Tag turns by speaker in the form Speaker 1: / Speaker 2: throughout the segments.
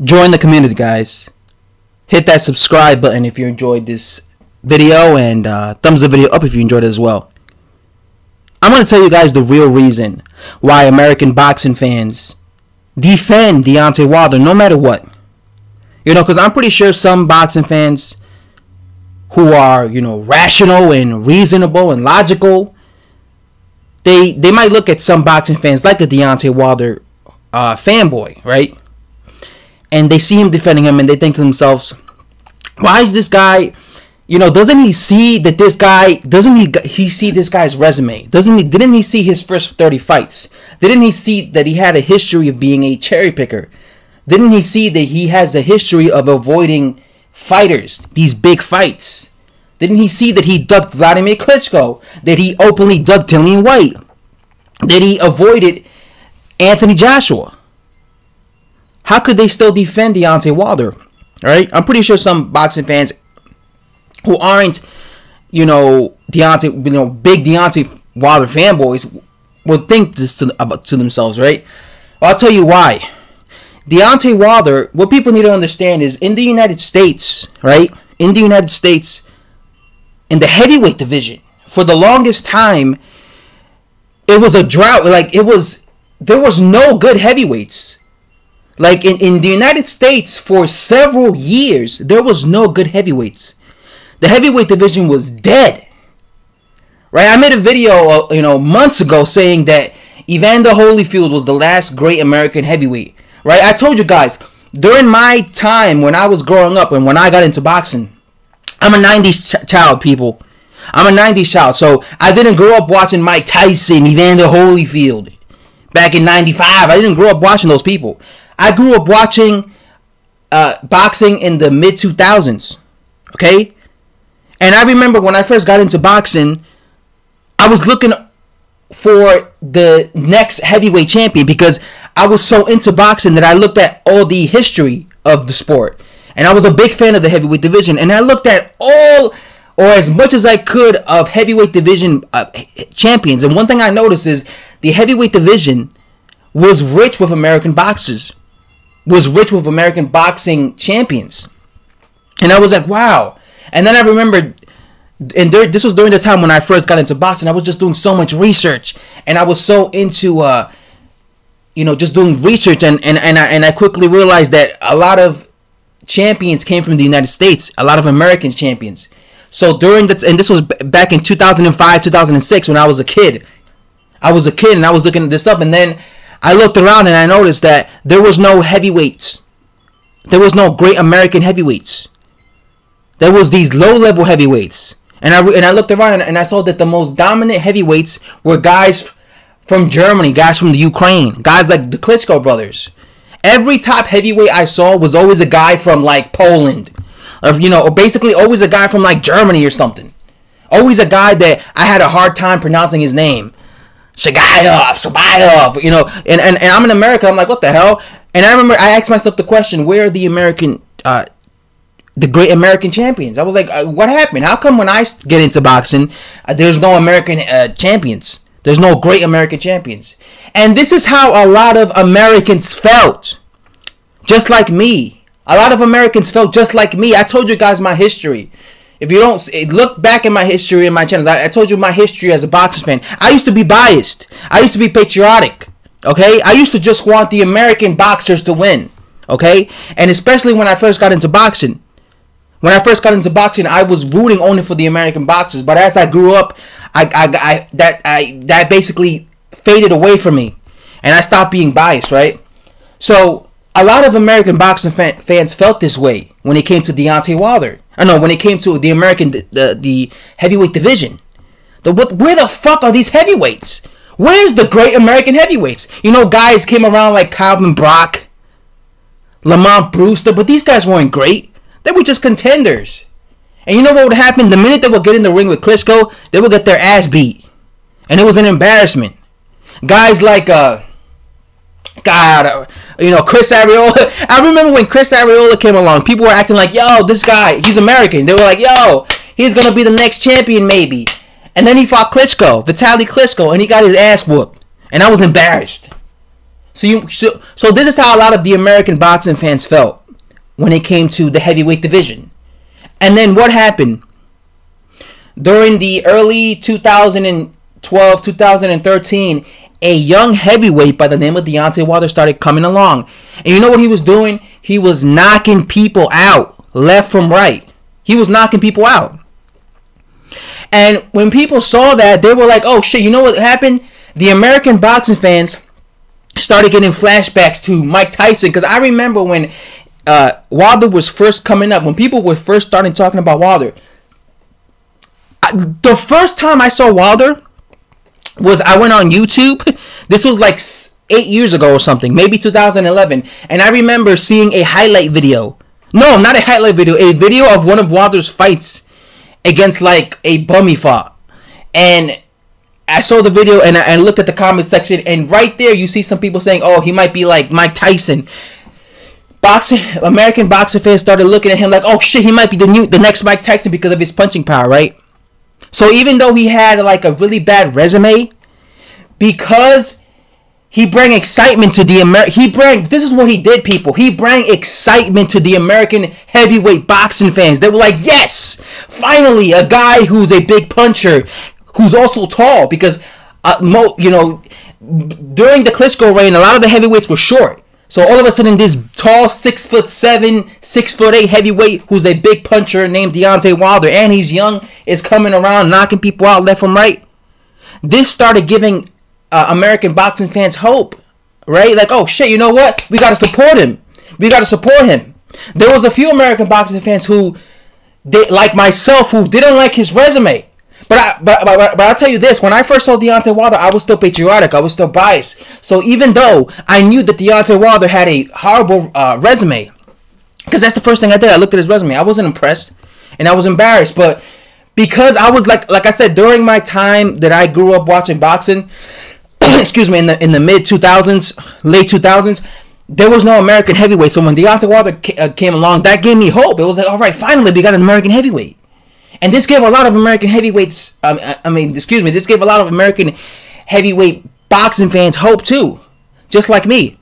Speaker 1: Join the community, guys. Hit that subscribe button if you enjoyed this video, and thumbs the video up if you enjoyed it as well. I'm going to tell you guys the real reason why American boxing fans defend Deontay Wilder no matter what. Because I'm pretty sure some boxing fans who are, rational and reasonable and logical, they might look at some boxing fans like a Deontay Wilder fanboy, right? And they see him defending him and they think to themselves, why is this guy, doesn't he see that this guy, doesn't he see this guy's resume? Didn't he see his first 30 fights? Didn't he see that he had a history of being a cherry picker? Didn't he see that he has a history of avoiding fighters, these big fights? Didn't he see that he ducked Wladimir Klitschko? That he openly ducked Dillian Whyte? That he avoided Anthony Joshua? How could they still defend Deontay Wilder? Right? I'm pretty sure some boxing fans who aren't, big Deontay Wilder fanboys would think this to themselves, right? Well, I'll tell you why. Deontay Wilder, what people need to understand is in the United States, right? In the United States, in the heavyweight division, for the longest time, it was a drought. There was no good heavyweights. In the United States, for several years, there was no good heavyweights. The heavyweight division was dead. Right? I made a video, months ago saying that Evander Holyfield was the last great American heavyweight. Right? I told you guys, during my time when I was growing up and when I got into boxing, I'm a 90s child, people. I'm a 90s child. So I didn't grow up watching Mike Tyson, Evander Holyfield back in 95. I didn't grow up watching those people. I grew up watching boxing in the mid-2000s. Okay? And I remember when I first got into boxing, I was looking for the next heavyweight champion because I was so into boxing that I looked at all the history of the sport. And I was a big fan of the heavyweight division. And I looked at all, or as much as I could, of heavyweight division champions. And one thing I noticed is the heavyweight division was rich with American boxers. Was rich with American boxing champions. And I was like, wow. And then I remembered, and this was during the time when I first got into boxing. I was just doing so much research. And I was so into just doing research, and I quickly realized that a lot of champions came from the United States, a lot of American champions. So during that, and this was back in 2005, 2006, when I was a kid. I was a kid, and I was looking this up, and then I looked around and I noticed that there was no heavyweights. There was no great American heavyweights. There was these low-level heavyweights, and I looked around and I saw that the most dominant heavyweights were guys from Germany, guys from the Ukraine, guys like the Klitschko brothers. Every top heavyweight I saw was always a guy from Poland, or basically always a guy from Germany or something. Always a guy that I had a hard time pronouncing his name. Shabayov, and I'm in America. I'm like, what the hell? And I remember I asked myself the question, where are the great American champions? I was like, what happened? How come when I get into boxing, there's no American champions? There's no great American champions. And this is how a lot of Americans felt. Just like me. A lot of Americans felt just like me. I told you guys my history. If you don't look back at my history in my channels, I told you my history as a boxing fan. I used to be biased. I used to be patriotic. Okay? I used to just want the American boxers to win. Okay? And especially when I first got into boxing. When I first got into boxing, I was rooting only for the American boxers. But as I grew up, that basically faded away from me, and I stopped being biased, right? So a lot of American boxing fans felt this way when it came to Deontay Wilder. I know when it came to the the heavyweight division. Where the fuck are these heavyweights? Where's the great American heavyweights? Guys came around like Calvin Brock, Lamont Brewster, but these guys weren't great. They were just contenders. And you know what would happen? The minute they would get in the ring with Klitschko, they would get their ass beat. And it was an embarrassment. Guys like, Chris Arreola. I remember when Chris Arreola came along, people were acting like, yo, this guy, he's American. They were like, yo, he's going to be the next champion maybe. And then he fought Klitschko, Vitaly Klitschko, and he got his ass whooped. And I was embarrassed. So this is how a lot of the American boxing fans felt when it came to the heavyweight division. And then what happened? During the early 2012, 2013, a young heavyweight by the name of Deontay Wilder started coming along. And you know what he was doing? He was knocking people out, left from right. He was knocking people out. And when people saw that, they were like, oh shit, you know what happened? The American boxing fans started getting flashbacks to Mike Tyson. Because I remember when Wilder was first coming up, when people were first starting talking about Wilder, the first time I saw Wilder was I went on YouTube. This was like 8 years ago or something, maybe 2011. And I remember seeing a highlight video. No, not a highlight video. A video of one of Wilder's fights against like a bum he fought. And I saw the video and I looked at the comment section. And right there you see some people saying, oh, he might be like Mike Tyson. American boxing fans started looking at him like, oh shit, he might be the next Mike Tyson because of his punching power, right? So even though he had like a really bad resume, because he brought excitement to the this is what he did, people. He brought excitement to the American heavyweight boxing fans. They were like, yes, finally a guy who's a big puncher, who's also tall, because during the Klitschko reign, a lot of the heavyweights were short. So all of a sudden, this tall 6'7", 6'8" heavyweight who's a big puncher named Deontay Wilder, and he's young, is coming around knocking people out left and right. This started giving American boxing fans hope, right? Like, oh shit, you know what? We gotta support him. We gotta support him. There was a few American boxing fans who, like myself, who didn't like his resume. But I'll tell you this, when I first saw Deontay Wilder, I was still patriotic, I was still biased. So even though I knew that Deontay Wilder had a horrible resume, because that's the first thing I did, I looked at his resume, I wasn't impressed, and I was embarrassed. But because I was like I said, during my time that I grew up watching boxing, excuse me, in the mid 2000s, late 2000s, there was no American heavyweight. So when Deontay Wilder came along, that gave me hope. It was like, all right, finally we got an American heavyweight. And this gave a lot of American heavyweights, this gave a lot of American heavyweight boxing fans hope too, just like me.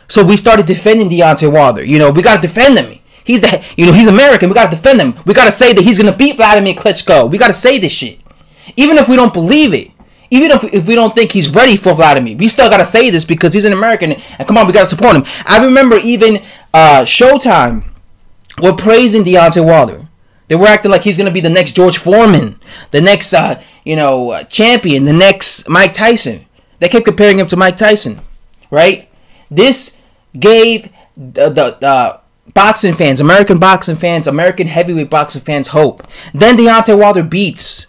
Speaker 1: So we started defending Deontay Wilder. We got to defend him. He's American. We got to defend him. We got to say that he's going to beat Wladimir Klitschko. We got to say this shit. Even if we don't believe it, even if we don't think he's ready for Wladimir, we still got to say this because he's an American. And come on, we got to support him. I remember even Showtime were praising Deontay Wilder. They were acting like he's going to be the next George Foreman, the next, champion, the next Mike Tyson. They kept comparing him to Mike Tyson, right? This gave the boxing fans, American boxing fans, American heavyweight boxing fans hope. Then Deontay Wilder beats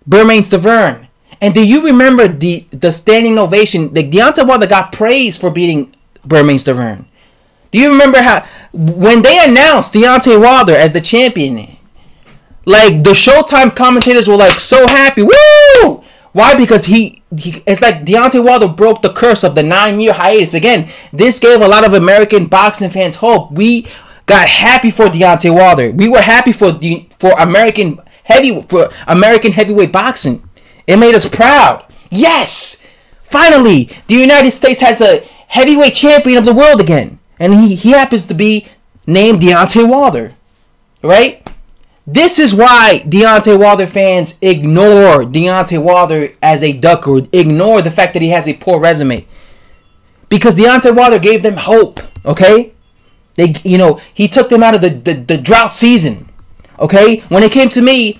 Speaker 1: Bermane Stiverne. And do you remember the standing ovation? Deontay Wilder got praised for beating Bermane Stiverne. Do you remember how when they announced Deontay Wilder as the champion, like the Showtime commentators were like so happy. Woo! Why? Because it's like Deontay Wilder broke the curse of the 9-year hiatus. Again, this gave a lot of American boxing fans hope. We got happy for Deontay Wilder. We were happy for American heavyweight boxing. It made us proud. Yes! Finally, the United States has a heavyweight champion of the world again. And he happens to be named Deontay Wilder. Right? This is why Deontay Wilder fans ignore Deontay Wilder as a duck, or ignore the fact that he has a poor resume. Because Deontay Wilder gave them hope. Okay? He took them out of the drought season. Okay? When it came to me,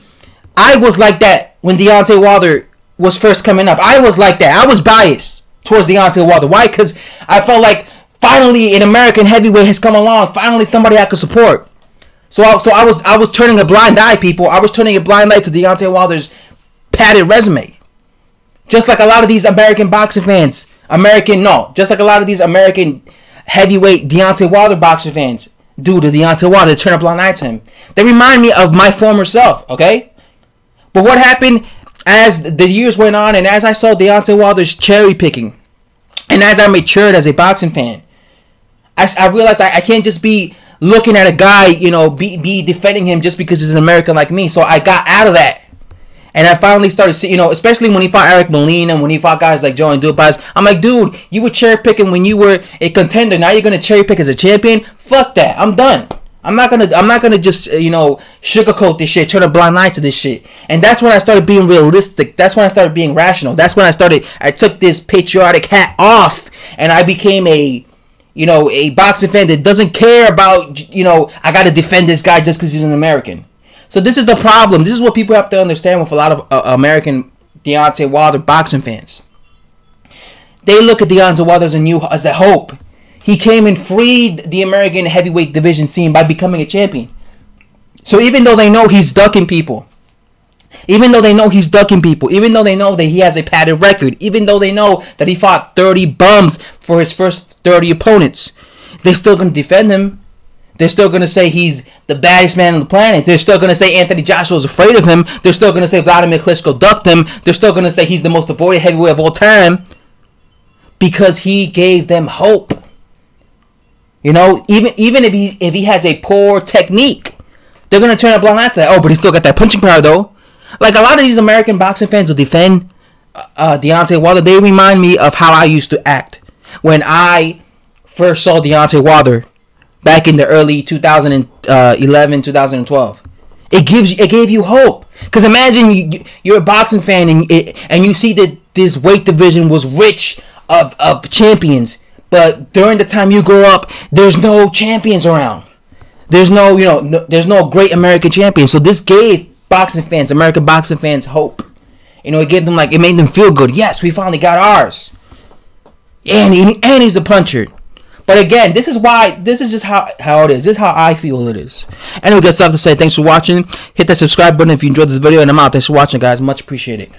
Speaker 1: I was like that when Deontay Wilder was first coming up. I was like that. I was biased towards Deontay Wilder. Why? Because I felt like finally an American heavyweight has come along. Finally somebody I could support. So I was turning a blind eye, people. I was turning a blind eye to Deontay Wilder's padded resume. Just like a lot of these American boxing fans. Just like a lot of these American heavyweight Deontay Wilder boxing fans do to Deontay Wilder. They turn a blind eye to him. They remind me of my former self, okay? But what happened as the years went on, and as I saw Deontay Wilder's cherry picking, and as I matured as a boxing fan, I realized I can't just be looking at a guy, be defending him just because he's an American like me. So I got out of that. And I finally started seeing, especially when he fought Eric Molina, when he fought guys like Joe and Dupas. I'm like, dude, you were cherry picking when you were a contender. Now you're gonna cherry pick as a champion? Fuck that. I'm done. I'm not gonna just sugarcoat this shit, turn a blind eye to this shit. And that's when I started being realistic. That's when I started being rational. That's when I took this patriotic hat off, and I became a boxing fan that doesn't care about I gotta defend this guy just because he's an American. So this is the problem. This is what people have to understand with a lot of American Deontay Wilder boxing fans. They look at Deontay Wilder as a hope. He came and freed the American heavyweight division scene by becoming a champion. So even though they know he's ducking people, even though they know that he has a padded record, even though they know that he fought 30 bums for his first 30 opponents, they're still going to defend him. They're still going to say he's the baddest man on the planet. They're still going to say Anthony Joshua is afraid of him. They're still going to say Wladimir Klitschko ducked him. They're still going to say he's the most avoided heavyweight of all time because he gave them hope. Even if he has a poor technique, they're going to turn a blind eye to that. Oh, but he still got that punching power, though. Like, a lot of these American boxing fans will defend Deontay Wilder. They remind me of how I used to act when I first saw Deontay Wilder back in the early 2011, 2012. It gave you hope. Because imagine you're a boxing fan and you see that this weight division was rich of champions. But during the time you grow up, there's no champions around. There's there's no great American champion. So this gave American boxing fans hope. It gave them it made them feel good. Yes, we finally got ours. And he's a puncher. But again, this is just how it is. This is how I feel it is. Anyway, got stuff to say. Thanks for watching. Hit that subscribe button if you enjoyed this video. And I'm out. Thanks for watching, guys. Much appreciated.